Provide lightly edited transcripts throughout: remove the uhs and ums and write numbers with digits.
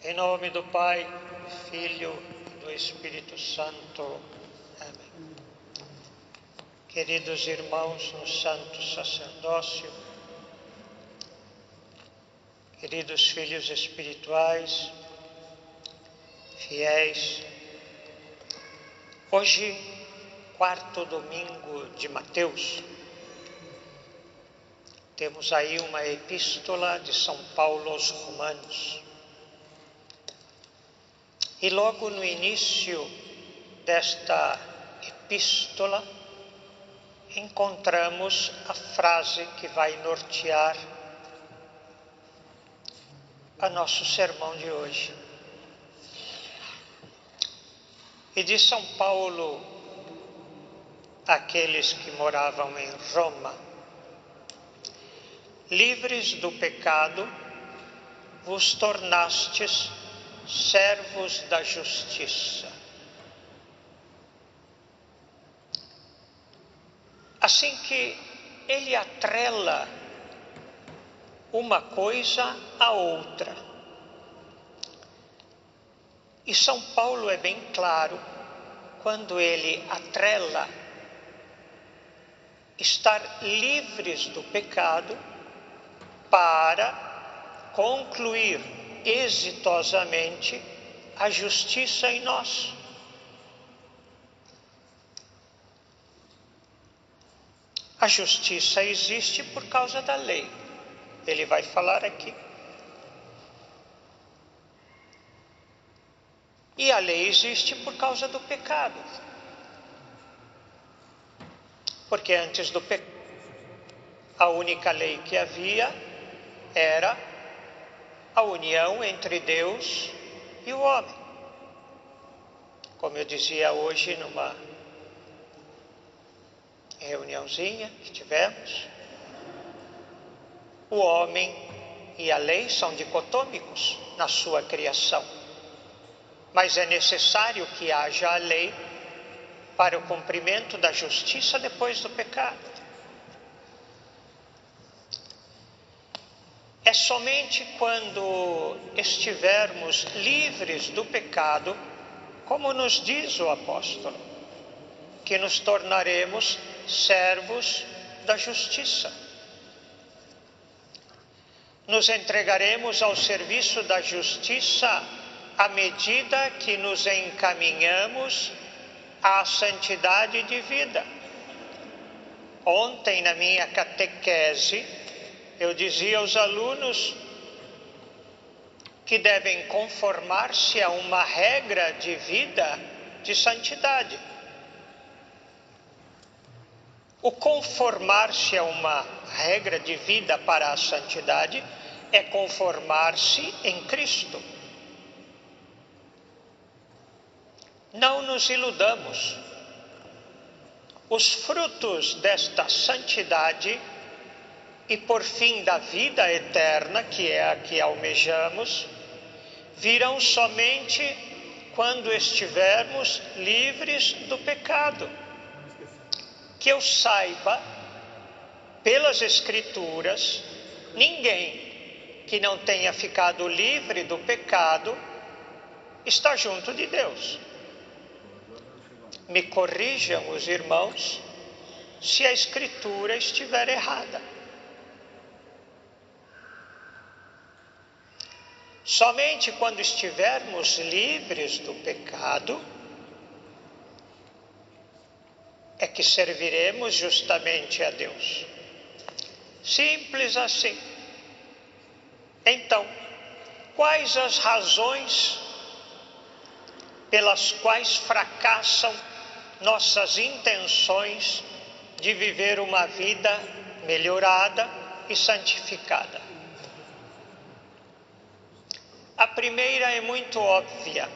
Em nome do Pai, do Filho e do Espírito Santo. Amém. Queridos irmãos no santo sacerdócio, queridos filhos espirituais, fiéis, hoje, quarto domingo de Mateus, temos aí uma epístola de São Paulo aos Romanos. E logo no início desta epístola, encontramos a frase que vai nortear a nosso sermão de hoje. E de São Paulo, àqueles que moravam em Roma: livres do pecado, vos tornastes servos da justiça. Assim que ele atrela uma coisa à outra. E São Paulo é bem claro quando ele atrela estar livres do pecado para concluir exitosamente a justiça em nós. A justiça existe por causa da lei. Ele vai falar aqui. E a lei existe por causa do pecado. Porque antes do pecado, a única lei que havia era a união entre Deus e o homem. Como eu dizia hoje numa reuniãozinha que tivemos, o homem e a lei são dicotômicos na sua criação. Mas é necessário que haja a lei para o cumprimento da justiça depois do pecado. É somente quando estivermos livres do pecado, como nos diz o apóstolo, que nos tornaremos servos da justiça. Nos entregaremos ao serviço da justiça à medida que nos encaminhamos à santidade de vida. Ontem, na minha catequese, eu dizia aos alunos que devem conformar-se a uma regra de vida de santidade. O conformar-se a uma regra de vida para a santidade é conformar-se em Cristo. Não nos iludamos. Os frutos desta santidade e por fim da vida eterna, que é a que almejamos, virão somente quando estivermos livres do pecado. Que eu saiba, pelas Escrituras, ninguém que não tenha ficado livre do pecado está junto de Deus. Me corrijam os irmãos se a Escritura estiver errada. Somente quando estivermos livres do pecado é que serviremos justamente a Deus. Simples assim. Então, quais as razões pelas quais fracassam nossas intenções de viver uma vida melhorada e santificada? A primeira é muito óbvia.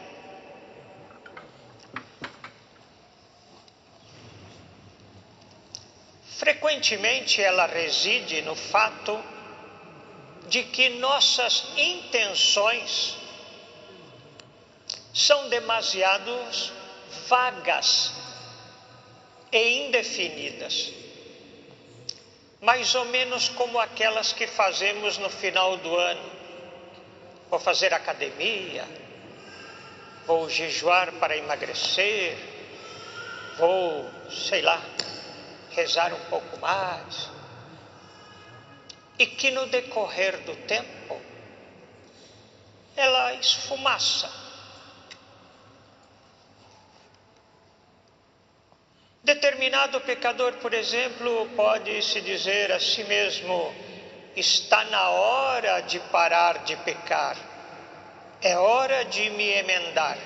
Frequentemente ela reside no fato de que nossas intenções são demasiado vagas e indefinidas, mais ou menos como aquelas que fazemos no final do ano. vou fazer academia, vou jejuar para emagrecer, vou, sei lá, rezar um pouco mais. E que no decorrer do tempo, ela esfumaça. Determinado pecador, por exemplo, pode se dizer a si mesmo: está na hora de parar de pecar, é hora de me emendar.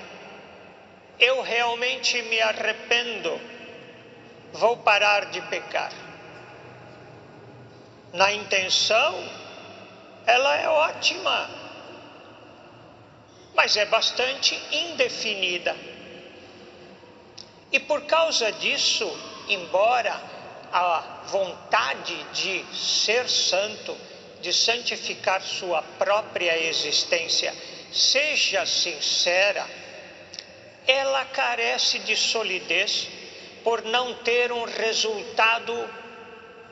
Eu realmente me arrependo, vou parar de pecar. Na intenção, ela é ótima, mas é bastante indefinida. E por causa disso, embora a vontade de ser santo, de santificar sua própria existência, seja sincera, ela carece de solidez por não ter um resultado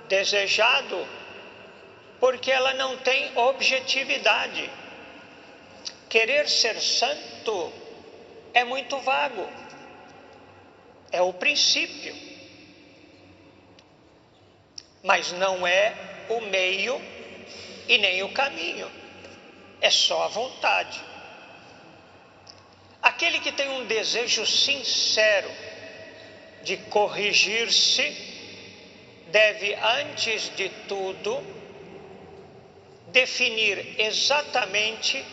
desejado, porque ela não tem objetividade. Querer ser santo é muito vago. É o princípio, mas não é o meio e nem o caminho, é só a vontade. Aquele que tem um desejo sincero de corrigir-se, deve, antes de tudo, definir exatamente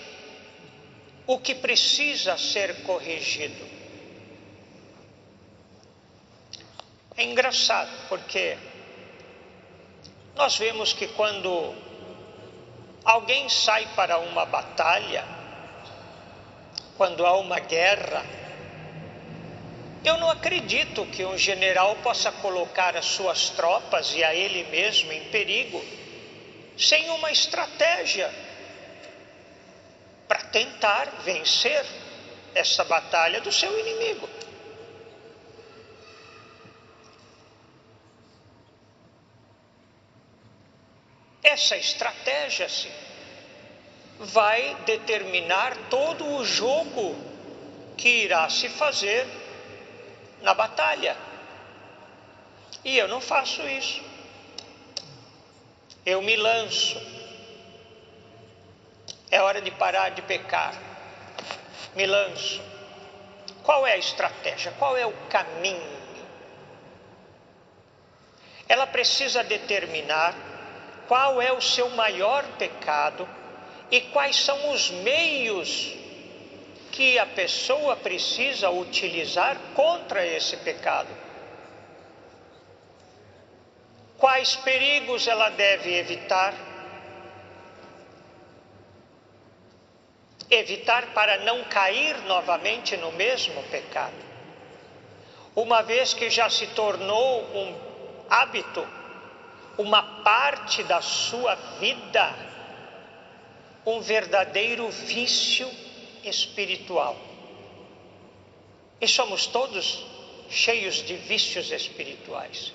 o que precisa ser corrigido. É engraçado, porque nós vemos que quando alguém sai para uma batalha, quando há uma guerra, eu não acredito que um general possa colocar as suas tropas e a ele mesmo em perigo, sem uma estratégia para tentar vencer essa batalha do seu inimigo. Essa estratégia, sim, vai determinar todo o jogo que irá se fazer na batalha. E eu não faço isso. Eu me lanço. É hora de parar de pecar. Me lanço. Qual é a estratégia? Qual é o caminho? Ela precisa determinar qual é o seu maior pecado e quais são os meios que a pessoa precisa utilizar contra esse pecado. Quais perigos ela deve evitar? Evitar para não cair novamente no mesmo pecado. Uma vez que já se tornou um hábito, uma parte da sua vida, um verdadeiro vício espiritual. E somos todos cheios de vícios espirituais.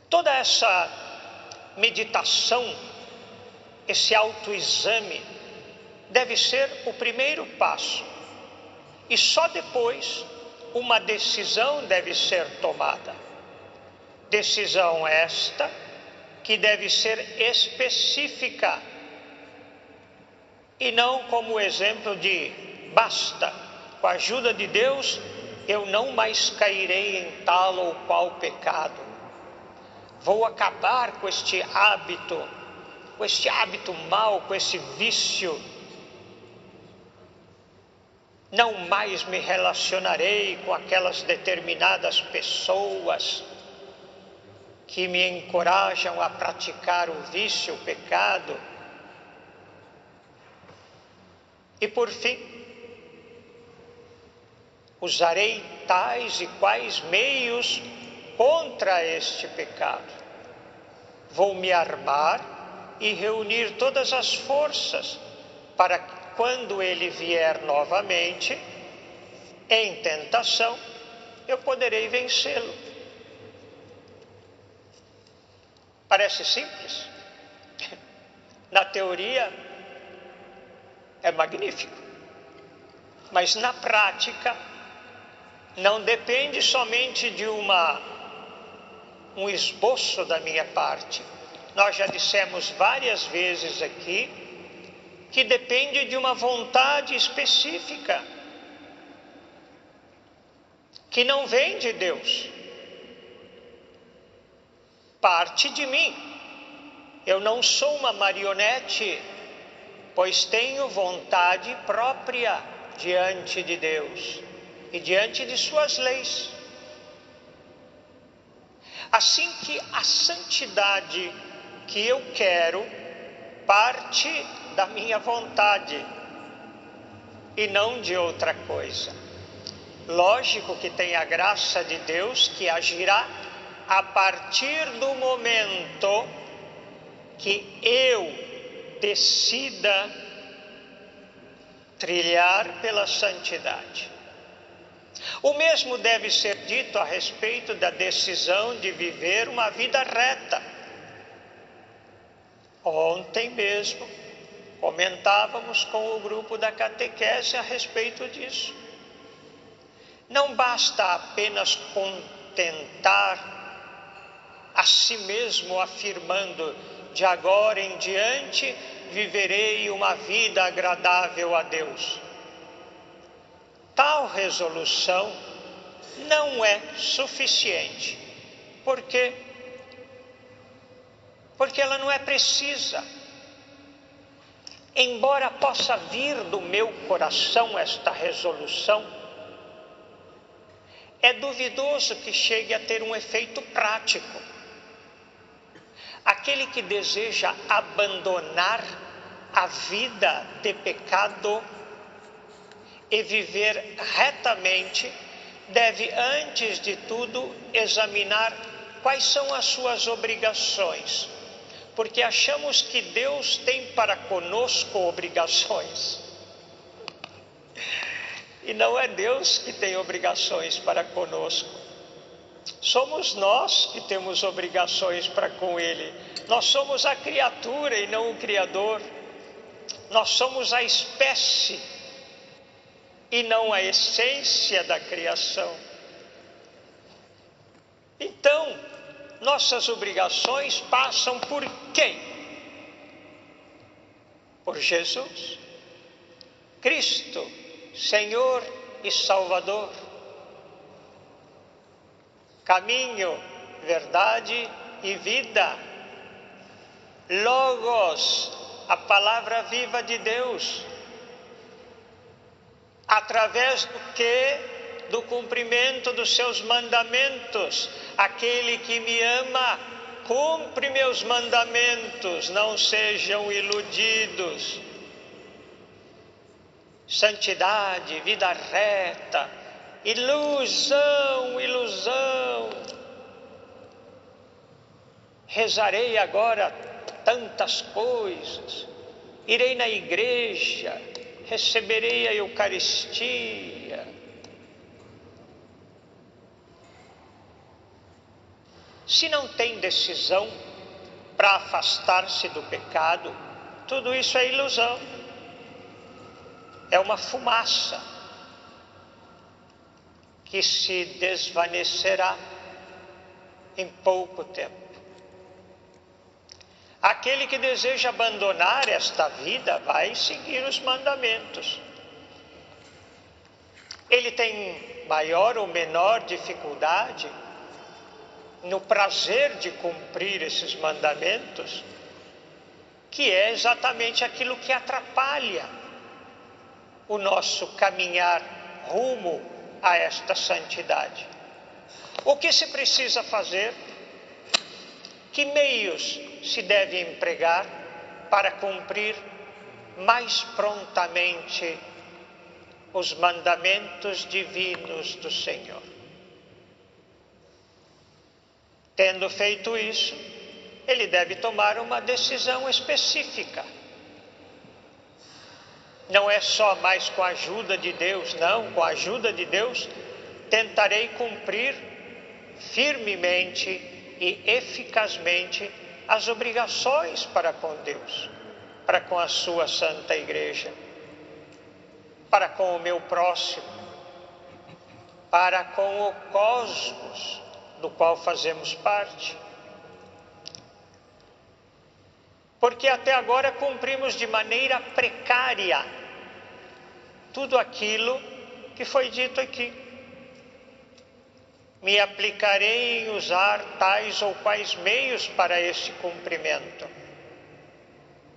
Toda essa meditação, esse autoexame, deve ser o primeiro passo. E só depois uma decisão deve ser tomada. Decisão esta que deve ser específica e não como exemplo de basta, com a ajuda de Deus, eu não mais cairei em tal ou qual pecado. Vou acabar com este hábito mau, com esse vício. Não mais me relacionarei com aquelas determinadas pessoas que me encorajam a praticar o vício, o pecado. E por fim, usarei tais e quais meios contra este pecado. Vou me armar e reunir todas as forças para que, quando ele vier novamente, em tentação, eu poderei vencê-lo. Parece simples, teoria é magnífico, mas na prática não depende somente de um esboço da minha parte. Nós já dissemos várias vezes aqui que depende de uma vontade específica, que não vem de Deus. Parte de mim. Eu não sou uma marionete, pois tenho vontade própria diante de Deus e diante de suas leis. Assim que a santidade que eu quero parte da minha vontade e não de outra coisa. Lógico que tem a graça de Deus que agirá a partir do momento que eu decida trilhar pela santidade. O mesmo deve ser dito a respeito da decisão de viver uma vida reta. Ontem mesmo comentávamos com o grupo da catequese a respeito disso. Não basta apenas contentar a si mesmo afirmando: de agora em diante viverei uma vida agradável a Deus. Tal resolução não é suficiente. Por quê? Porque ela não é precisa. Embora possa vir do meu coração esta resolução, é duvidoso que chegue a ter um efeito prático. Aquele que deseja abandonar a vida de pecado e viver retamente, deve, antes de tudo, examinar quais são as suas obrigações, porque achamos que Deus tem para conosco obrigações. E não é Deus que tem obrigações para conosco. Somos nós que temos obrigações para com Ele. Nós somos a criatura e não o Criador. Nós somos a espécie e não a essência da criação. Então, nossas obrigações passam por quem? Por Jesus, Cristo, Senhor e Salvador. Caminho, verdade e vida. Logos, a palavra viva de Deus. Através do que? Do cumprimento dos seus mandamentos. Aquele que me ama, cumpre meus mandamentos, não sejam iludidos. Santidade, vida reta, ilusão. Rezarei agora tantas coisas, irei na igreja, receberei a Eucaristia. Se não tem decisão para afastar-se do pecado, tudo isso é ilusão. É uma fumaça que se desvanecerá em pouco tempo. Aquele que deseja abandonar esta vida vai seguir os mandamentos. Ele tem maior ou menor dificuldade no prazer de cumprir esses mandamentos, que é exatamente aquilo que atrapalha o nosso caminhar rumo a esta santidade. O que se precisa fazer? Que meios se deve empregar para cumprir mais prontamente os mandamentos divinos do Senhor? Tendo feito isso, ele deve tomar uma decisão específica. Não é só mais com a ajuda de Deus, não. Com a ajuda de Deus, tentarei cumprir firmemente e eficazmente as obrigações para com Deus. para com a sua santa igreja, para com o meu próximo, para com o cosmos do qual fazemos parte. Porque até agora cumprimos de maneira precária tudo aquilo que foi dito aqui. Me aplicarei em usar tais ou quais meios para esse cumprimento.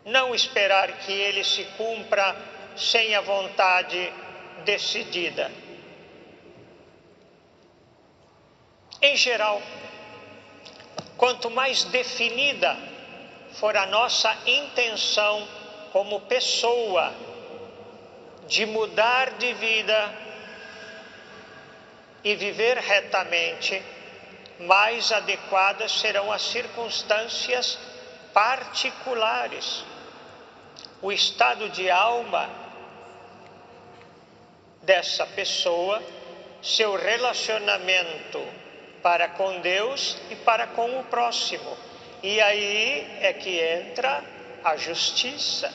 Não esperar que ele se cumpra sem a vontade decidida. Em geral, quanto mais definida for a nossa intenção como pessoa de mudar de vida e viver retamente, mais adequadas serão as circunstâncias particulares, o estado de alma dessa pessoa, seu relacionamento para com Deus e para com o próximo. E aí é que entra a justiça.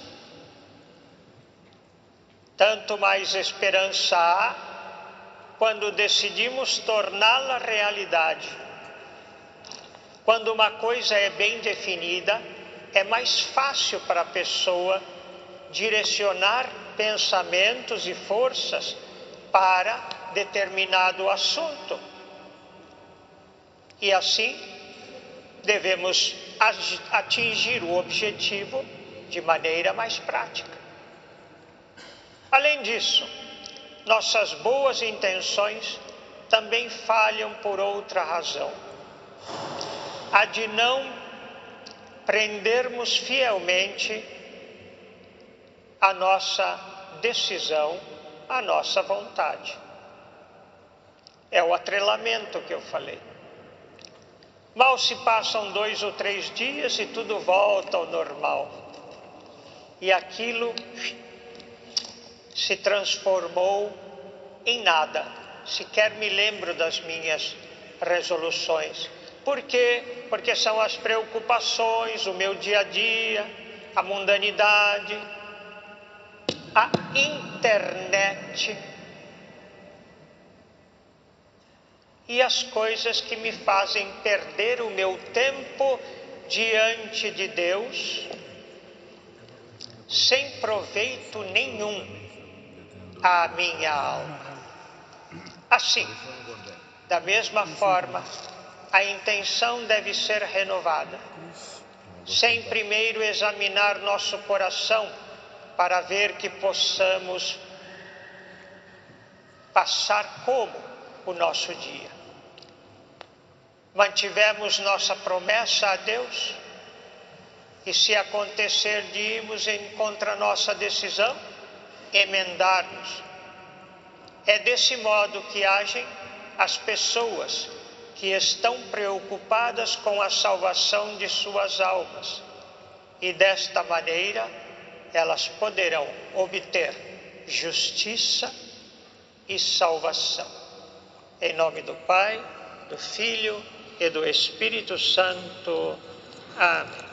Tanto mais esperança há quando decidimos torná-la realidade. Quando uma coisa é bem definida, é mais fácil para a pessoa direcionar pensamentos e forças para determinado assunto. E assim, devemos atingir o objetivo de maneira mais prática. Além disso, nossas boas intenções também falham por outra razão. A de não prendermos fielmente a nossa decisão, a nossa vontade. É o atrelamento que eu falei. Mal se passam 2 ou 3 dias e tudo volta ao normal. E aquilo se transformou em nada. Sequer me lembro das minhas resoluções. Por quê? Porque são as preocupações, o meu dia a dia, a mundanidade, a internet e as coisas que me fazem perder o meu tempo diante de Deus, sem proveito nenhum à minha alma. Assim, da mesma forma, a intenção deve ser renovada, sem primeiro examinar nosso coração para ver que possamos passar como o nosso dia. Mantivemos nossa promessa a Deus, e se acontecer de irmos contra nossa decisão, emendar-nos. É desse modo que agem as pessoas que estão preocupadas com a salvação de suas almas, e desta maneira elas poderão obter justiça e salvação. Em nome do Pai, do Filho e do Espírito Santo. Amém.